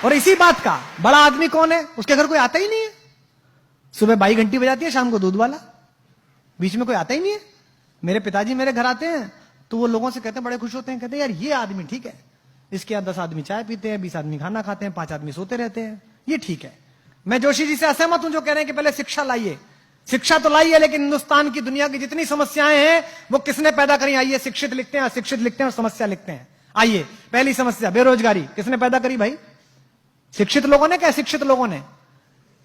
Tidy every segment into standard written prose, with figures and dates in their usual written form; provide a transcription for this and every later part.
और इसी बात का बड़ा आदमी कौन है? उसके घर कोई आता ही नहीं है। सुबह बाई घंटी बजाती है, शाम को दूध वाला, बीच में कोई आता ही नहीं है। मेरे पिताजी मेरे घर आते हैं तो वो लोगों से कहते हैं, बड़े खुश होते हैं, कहते हैं यार ये आदमी ठीक है, इसके यहाँ 10 आदमी चाय पीते हैं, 20 आदमी खाना खाते हैं, 5 आदमी सोते रहते हैं, ये ठीक है। मैं जोशी जी से असहमत हूं जो कह रहे हैं कि पहले शिक्षा लाइए। शिक्षा तो लाई है, लेकिन हिंदुस्तान की दुनिया की जितनी समस्याएं हैं वो किसने पैदा करी? आइए, शिक्षित लिखते हैं, अशिक्षित लिखते हैं और समस्या लिखते हैं। आइए, पहली समस्या बेरोजगारी, किसने पैदा करी भाई? शिक्षित लोगों ने क्या शिक्षित लोगों ने?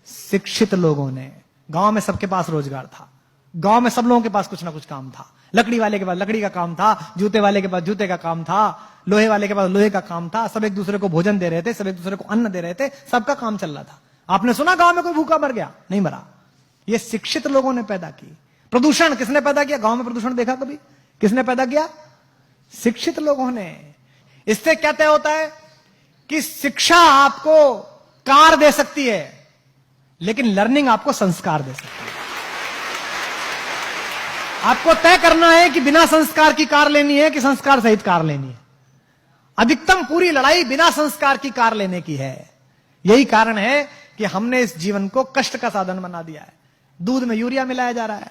शिक्षित लोगों ने। गांव में सबके पास रोजगार था, गांव में सब लोगों के पास कुछ ना कुछ काम था। लकड़ी वाले के पास लकड़ी का काम था, जूते वाले के पास जूते का काम था, लोहे वाले के पास लोहे का काम था। सब एक दूसरे को भोजन दे रहे थे, सब एक दूसरे को अन्न दे रहे थे, सबका काम चल रहा था। आपने सुना गांव में कोई भूखा मर गया? नहीं मरा। ये शिक्षित लोगों ने पैदा की। प्रदूषण किसने पैदा किया? गांव में प्रदूषण देखा कभी? किसने पैदा किया? शिक्षित लोगों ने। इससे क्या तय होता है कि शिक्षा आपको कार दे सकती है, लेकिन लर्निंग आपको संस्कार दे सकती है। आपको तय करना है कि बिना संस्कार की कार लेनी है कि संस्कार सहित कार लेनी है। अधिकतम पूरी लड़ाई बिना संस्कार की कार लेने की है। यही कारण है कि हमने इस जीवन को कष्ट का साधन बना दिया है। दूध में यूरिया मिलाया जा रहा है।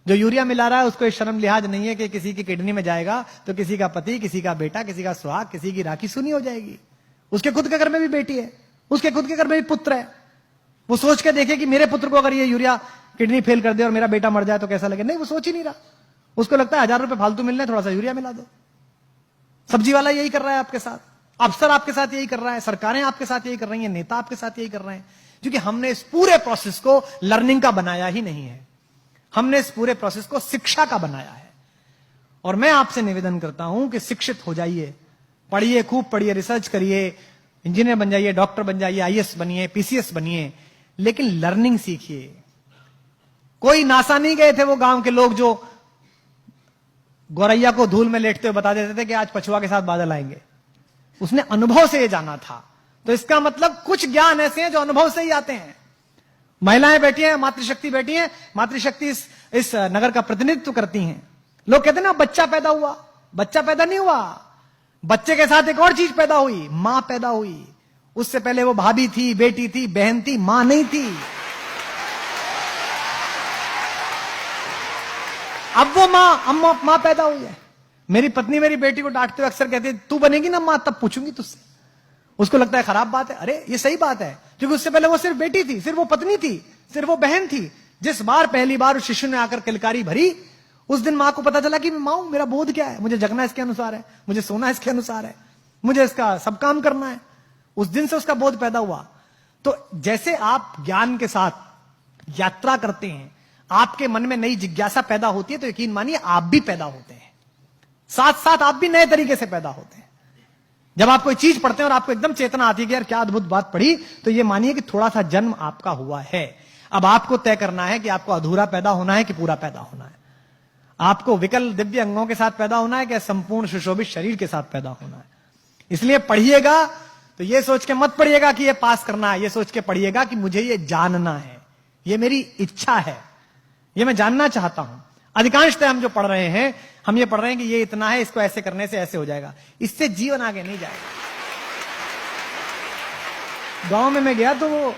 जो यूरिया मिला रहा है उसको शर्म लिहाज नहीं है कि किसी की किडनी में जाएगा तो किसी का पति, किसी का बेटा, किसी का सुहाग, किसी की राखी सुनी हो जाएगी। उसके खुद के घर में भी बेटी है, उसके खुद के घर में भी पुत्र है। वो सोच के देखे कि मेरे पुत्र को अगर ये यूरिया किडनी फेल कर दे और मेरा बेटा मर जाए तो कैसा लगे। नहीं, वो सोच ही नहीं रहा। उसको लगता है 1000 रुपए फालतू मिल रहे, थोड़ा सा यूरिया मिला दो। सब्जी वाला यही कर रहा है आपके साथ, अफसर आपके साथ यही कर रहा है, सरकारें आपके साथ यही कर रही हैं, नेता आपके साथ यही कर रहे हैं, क्योंकि हमने इस पूरे प्रोसेस को लर्निंग का बनाया ही नहीं है। हमने इस पूरे प्रोसेस को शिक्षा का बनाया है। और मैं आपसे निवेदन करता हूं कि शिक्षित हो जाइए, पढ़िए, खूब पढ़िए, रिसर्च करिए, इंजीनियर बन जाइए, डॉक्टर बन जाइए, आईएएस बनिए, पीसीएस बनिए, लेकिन लर्निंग सीखिए। कोई नासा नहीं गए थे वो गांव के लोग जो गौरैया को धूल में लेटते हुए बता देते थे कि आज पछुआ के साथ बादल आएंगे। उसने अनुभव से ये जाना था। तो इसका मतलब कुछ ज्ञान ऐसे हैं जो अनुभव से ही आते हैं। महिलाएं बैठी हैं, मातृशक्ति बैठी हैं, मातृशक्ति इस नगर का प्रतिनिधित्व करती हैं। लोग कहते हैं ना बच्चा पैदा हुआ, बच्चा पैदा नहीं हुआ, बच्चे के साथ एक और चीज पैदा हुई, मां पैदा हुई। उससे पहले वो भाभी थी, बेटी थी, बहन थी, मां नहीं थी। अब वो मां पैदा हुई है। मेरी पत्नी मेरी बेटी को डांटते हुए अक्सर कहती है, तू बनेगी ना मां तब पूछूंगी तुझसे। उसको लगता है खराब बात है। अरे ये सही बात है, क्योंकि उससे पहले वो सिर्फ बेटी थी, सिर्फ वो पत्नी थी, सिर्फ वो बहन थी। जिस बार पहली बार उस शिशु ने आकर किलकारी भरी, उस दिन मां को पता चला कि मैं मां हूं, मेरा बोध क्या है, मुझे जगना इसके अनुसार है, मुझे सोना इसके अनुसार है, मुझे इसका सब काम करना है। उस दिन से उसका बोध पैदा हुआ। तो जैसे आप ज्ञान के साथ यात्रा करते हैं, आपके मन में नई जिज्ञासा पैदा होती है, तो यकीन मानिए आप भी पैदा होते हैं, साथ साथ आप भी नए तरीके से पैदा होते हैं। जब आप कोई चीज पढ़ते हैं और आपको एकदम चेतना आती है कि यार क्या अद्भुत बात पढ़ी, तो ये मानिए कि थोड़ा सा जन्म आपका हुआ है। अब आपको तय करना है कि आपको अधूरा पैदा होना है कि पूरा पैदा होना है। आपको विकल दिव्य अंगों के साथ पैदा होना है कि संपूर्ण सुशोभित शरीर के साथ पैदा होना है। इसलिए पढ़िएगा तो ये सोच के मत पढ़िएगा कि ये पास करना है, ये सोच के पढ़िएगा कि मुझे ये जानना है, ये मेरी इच्छा है, ये मैं जानना चाहता हूं। अधिकांशतः हम जो पढ़ रहे हैं, हम ये पढ़ रहे हैं कि ये इतना है, इसको ऐसे करने से ऐसे हो जाएगा। इससे जीवन आगे नहीं जाएगा। गांव में मैं गया तो वो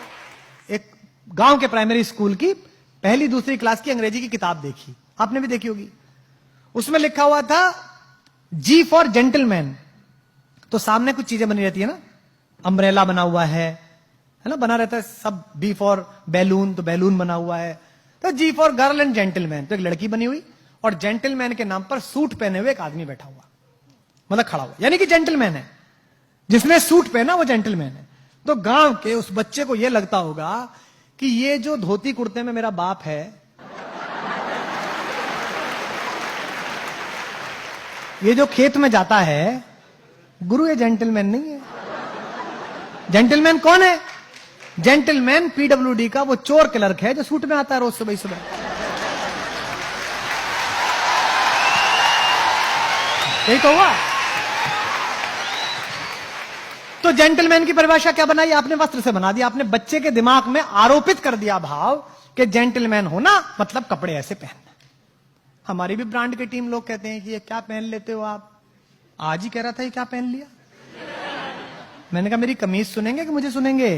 एक गांव के प्राइमरी स्कूल की पहली दूसरी क्लास की अंग्रेजी की किताब देखी, आपने भी देखी होगी। उसमें लिखा हुआ था जी फॉर जेंटलमैन। तो सामने कुछ चीजें बनी रहती है ना, अम्ब्रेला बना हुआ है ना, बना रहता है सब। बी फॉर बैलून, तो बैलून बना हुआ है। तो जी फॉर गर्ल एंड जेंटलमैन, तो एक लड़की बनी हुई और जेंटलमैन के नाम पर सूट पहने हुए एक आदमी बैठा हुआ, मतलब खड़ा हुआ, यानी कि जेंटलमैन है। जिसने सूट पहना वो जेंटलमैन है। तो गांव के उस बच्चे को यह लगता होगा कि ये जो धोती कुर्ते में मेरा बाप है, ये जो खेत में जाता है, गुरु ये जेंटलमैन नहीं है। जेंटलमैन कौन है? जेंटलमैन पीडब्ल्यूडी का वो चोर क्लर्क है जो सूट में आता है रोज सुबह सुबह। यही तो हुआ। तो जेंटलमैन की परिभाषा क्या बनाई आपने? वस्त्र से बना दिया। आपने बच्चे के दिमाग में आरोपित कर दिया भाव कि जेंटलमैन होना मतलब कपड़े ऐसे पहनना। हमारी भी ब्रांड की टीम लोग कहते हैं कि ये क्या पहन लेते हो आप, आज ही कह रहा था ये क्या पहन लिया। मैंने कहा मेरी कमीज सुनेंगे कि मुझे सुनेंगे?